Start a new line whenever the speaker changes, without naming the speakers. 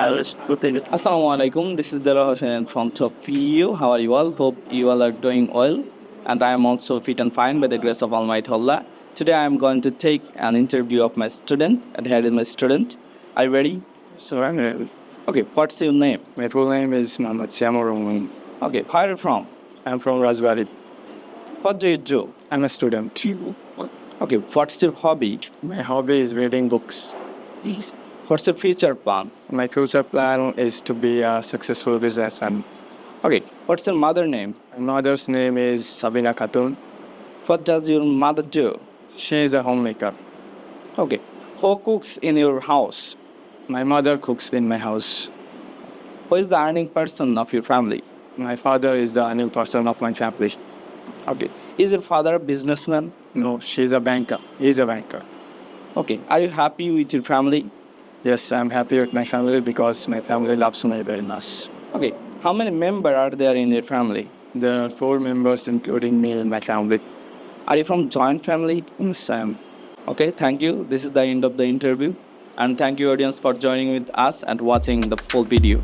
Assalamu alaikum. This is Dara Hossain from Top PU. How are you all? Hope you all are doing well. And I am also fit and fine by the grace of Almighty Allah. Today I am going to take an interview of my student, and here is my student. Are you ready?
So I'm ready.
Okay, what's your name?
My full name is Mohammadpur.
Okay, where are you from?
I'm from Rajbari.
What do you do?
I'm a student.
Okay, what's your hobby?
My hobby is reading books.
What's your future plan?
My future plan is to be a successful businessman.
Okay, what's your mother name?
My mother's name is Sabina Khatun.
What does your mother do?
She is a homemaker.
Okay, who cooks in your house?
My mother cooks in my house.
Who is the earning person of your family?
My father is the earning person of my family.
Okay, is your father a businessman?
No, she's a banker. He's a banker.
Okay, are you happy with your family?
Yes, I'm happy with my family because my family loves me very much.
Okay, how many members are there in your family?
There are 4 members, including me and my family.
Are you from joint family?
Yes, I am.
Okay, thank you. This is the end of the interview. And thank you audience for joining with us and watching the full video.